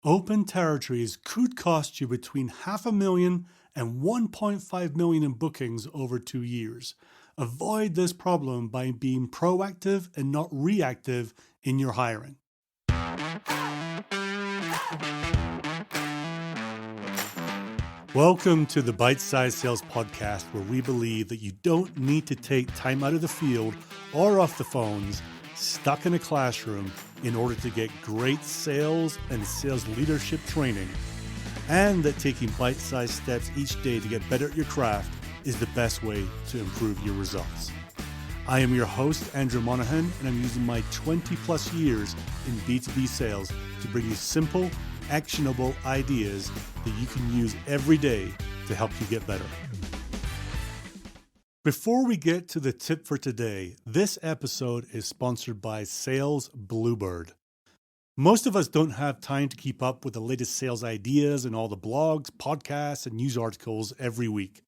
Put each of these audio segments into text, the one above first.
Open territories could cost you between $500,000 and $1.5 million in bookings over 2 years. Avoid this problem by being proactive and not reactive in your hiring. Welcome to the Bite Size Sales Podcast, where we believe that you don't need to take time out of the field or off the phones, stuck in a classroom, in order to get great sales and sales leadership training, and that taking bite-sized steps each day to get better at your craft is the best way to improve your results. I am your host, Andrew Monahan, and I'm using my 20 plus years in B2B sales to bring you simple, actionable ideas that you can use every day to help you get better. Before we get to the tip for today, this episode is sponsored by Sales Bluebird. Most of us don't have time to keep up with the latest sales ideas and all the blogs, podcasts, and news articles every week.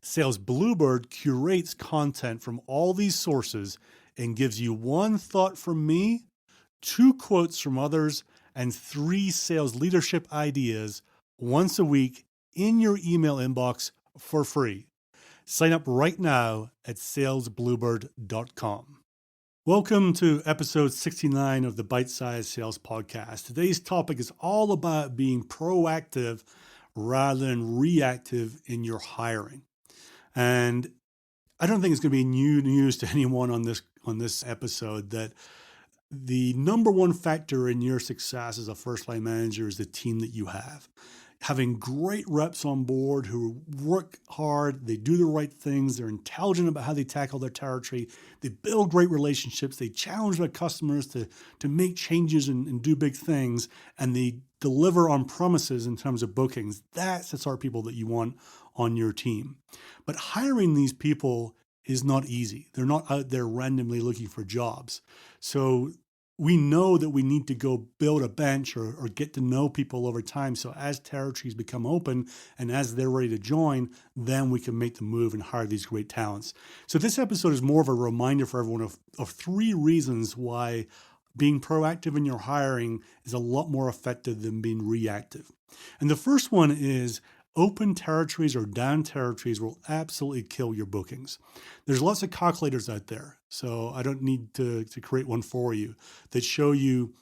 Sales Bluebird curates content from all these sources and gives you one thought from me, 2 quotes from others, and 3 sales leadership ideas once a week in your email inbox for free. Sign up right now at salesbluebird.com. Welcome to episode 69 of the Bite Size Sales Podcast. Today's topic is all about being proactive rather than reactive in your hiring. And I don't think it's going to be new news to anyone on this episode that the number one factor in your success as a first-line manager is the team that you have. Having great reps on board who work hard, they do the right things, they're intelligent about how they tackle their territory, they build great relationships, they challenge their customers to make changes and do big things, and they deliver on promises in terms of bookings. That's the sort of people that you want on your team. But hiring these people is not easy. They're not out there randomly looking for jobs. So we know that we need to go build a bench or get to know people over time. So as territories become open and as they're ready to join, then we can make the move and hire these great talents. So this episode is more of a reminder for everyone of 3 reasons why being proactive in your hiring is a lot more effective than being reactive. And the first one is open territories or down territories will absolutely kill your bookings. There's lots of calculators out there, so I don't need to create one for you that show you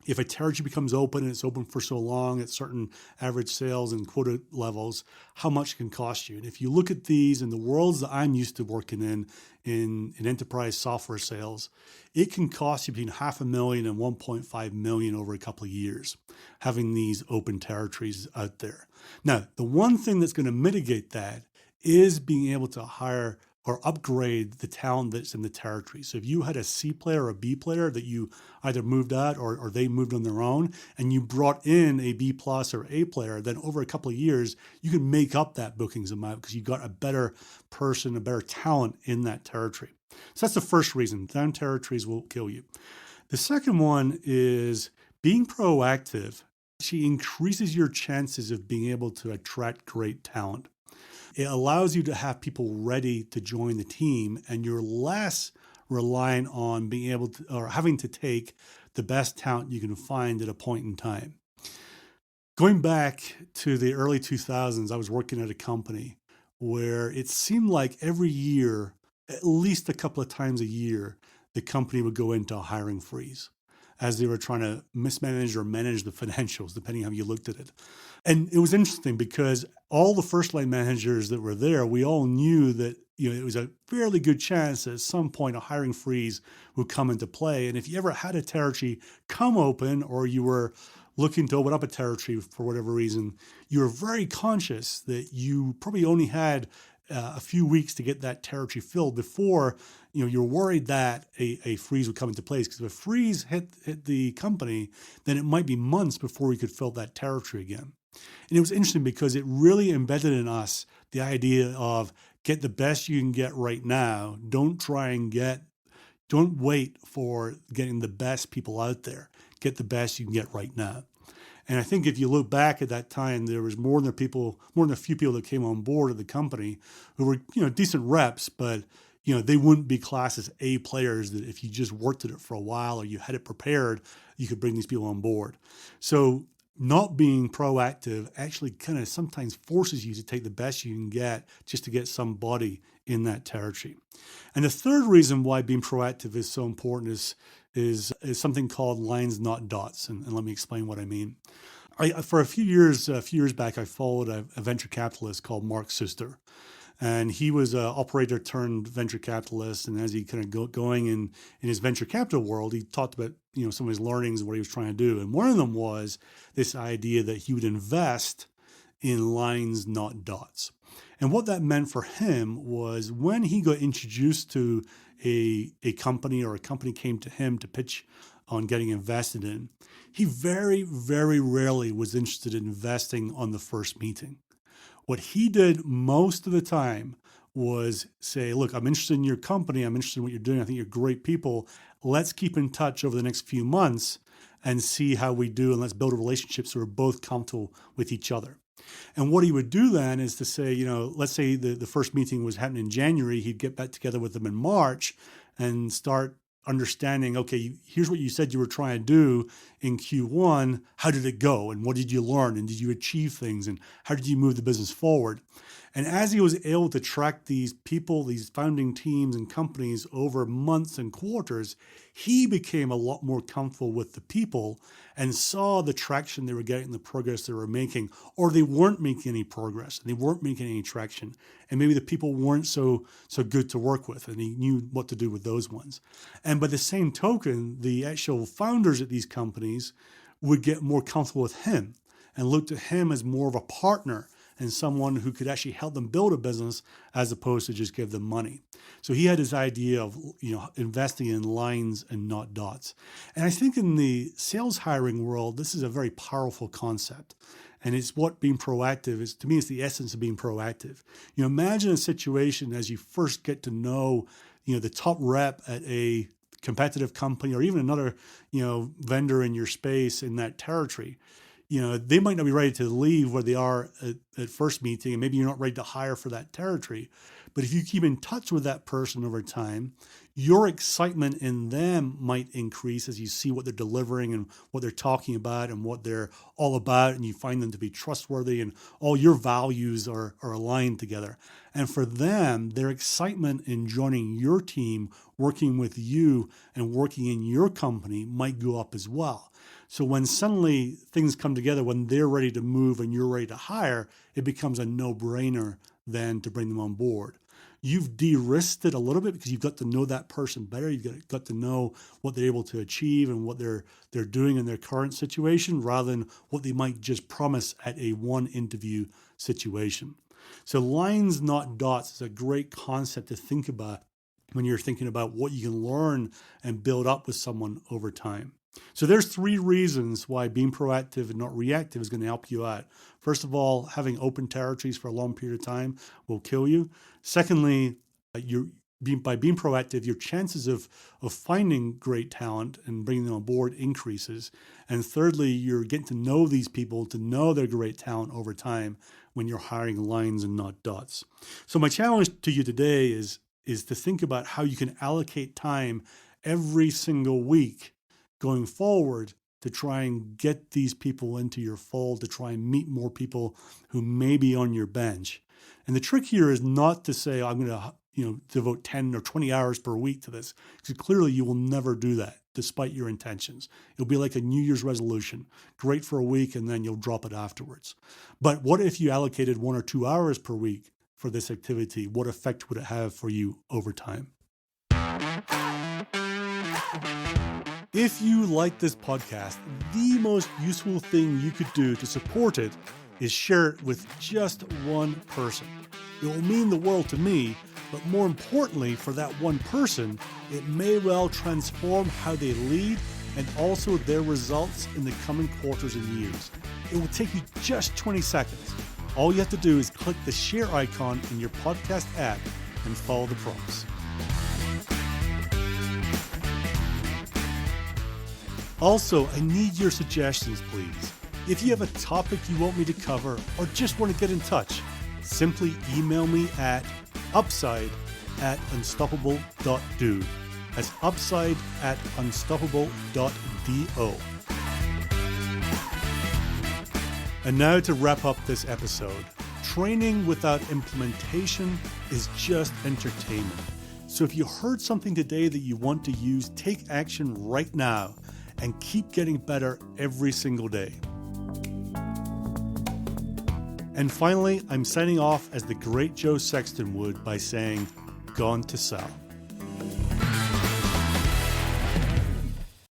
if a territory becomes open and it's open for so long at certain average sales and quota levels, how much it can cost you. And if you look at these in the worlds that I'm used to working in enterprise software sales, it can cost you between $500,000 and $1.5 million over a couple of years, having these open territories out there. Now, the one thing that's going to mitigate that is being able to hire or upgrade the talent that's in the territory. So if you had a C player or a B player that you either moved out or they moved on their own, and you brought in a B plus or A player, then over a couple of years, you can make up that bookings amount because you got a better person, a better talent in that territory. So that's the first reason. Down territories will kill you. The second one is being proactive actually increases your chances of being able to attract great talent. It allows you to have people ready to join the team, and you're less reliant on being able to or having to take the best talent you can find at a point in time. Going back to the early 2000s, I was working at a company where it seemed like every year, at least a couple of times a year, the company would go into a hiring freeze as they were trying to mismanage or manage the financials, depending on how you looked at it. And it was interesting because all the first-line managers that were there, we all knew that it was a fairly good chance that at some point a hiring freeze would come into play. And if you ever had a territory come open or you were looking to open up a territory for whatever reason, you were very conscious that you probably only had a few weeks to get that territory filled before you're worried that a freeze would come into place. Because if a freeze hit the company, then it might be months before we could fill that territory again. And it was interesting because it really embedded in us the idea of get the best you can get right now. Don't wait for getting the best people out there. Get the best you can get right now. And I think if you look back at that time, there was more than a few people that came on board at the company who were, decent reps, but they wouldn't be classed as A players that if you just worked at it for a while or you had it prepared, you could bring these people on board. So not being proactive actually kind of sometimes forces you to take the best you can get just to get somebody in that territory. And the third reason why being proactive is so important is something called lines, not dots. And let me explain what I mean. For a few years back, I followed a venture capitalist called Mark Suster. And he was an operator turned venture capitalist. And as he kind of going in his venture capital world, he talked about, some of his learnings and what he was trying to do. And one of them was this idea that he would invest in lines, not dots. And what that meant for him was when he got introduced to a company, or a company came to him to pitch on getting invested in, he very, very rarely was interested in investing on the first meeting. What he did most of the time was say, look, I'm interested in your company. I'm interested in what you're doing. I think you're great people. Let's keep in touch over the next few months and see how we do. And let's build a relationship so we're both comfortable with each other. And what he would do then is to say, let's say the first meeting was happening in January. He'd get back together with them in March and start understanding, okay, here's what you said you were trying to do in Q1. How did it go? And what did you learn? And did you achieve things? And how did you move the business forward? And as he was able to track these people, these founding teams and companies over months and quarters, he became a lot more comfortable with the people and saw the traction they were getting, the progress they were making, or they weren't making any progress and they weren't making any traction. And maybe the people weren't so good to work with, and he knew what to do with those ones. And by the same token, the actual founders at these companies would get more comfortable with him and look to him as more of a partner and someone who could actually help them build a business as opposed to just give them money. So he had this idea of, investing in lines and not dots. And I think in the sales hiring world, this is a very powerful concept. And it's what being proactive is. To me, it's the essence of being proactive. Imagine a situation as you first get to know, the top rep at a competitive company or even another, vendor in your space in that territory. They might not be ready to leave where they are at first meeting, and maybe you're not ready to hire for that territory. But if you keep in touch with that person over time, your excitement in them might increase as you see what they're delivering and what they're talking about and what they're all about, and you find them to be trustworthy and all your values are aligned together. And for them, their excitement in joining your team, working with you and working in your company might go up as well. So when suddenly things come together, when they're ready to move and you're ready to hire, it becomes a no-brainer then to bring them on board. You've de-risked it a little bit because you've got to know that person better. You've got to know what they're able to achieve and what they're doing in their current situation rather than what they might just promise at a one interview situation. So lines, not dots is a great concept to think about when you're thinking about what you can learn and build up with someone over time. So there's 3 reasons why being proactive and not reactive is going to help you out. First of all, having open territories for a long period of time will kill you. Secondly, by being proactive, your chances of finding great talent and bringing them on board increases. And thirdly, you're getting to know these people, to know their great talent over time when you're hiring lines and not dots. So my challenge to you today is to think about how you can allocate time every single week going forward to try and get these people into your fold, to try and meet more people who may be on your bench. And the trick here is not to say, I'm going to devote 10 or 20 hours per week to this, because clearly you will never do that despite your intentions. It'll be like a New Year's resolution, great for a week, and then you'll drop it afterwards. But what if you allocated 1 or 2 hours per week for this activity? What effect would it have for you over time? If you like this podcast, the most useful thing you could do to support it is share it with just one person. It will mean the world to me, but more importantly, for that one person, it may well transform how they lead and also their results in the coming quarters and years. It will take you just 20 seconds. All you have to do is click the share icon in your podcast app and follow the prompts. Also, I need your suggestions, please. If you have a topic you want me to cover or just want to get in touch, simply email me at upside@unstoppable.do. That's upside@unstoppable.do. And now to wrap up this episode. Training without implementation is just entertainment. So if you heard something today that you want to use, take action right now and keep getting better every single day. And finally, I'm signing off as the great Joe Sexton would by saying, gone to sell.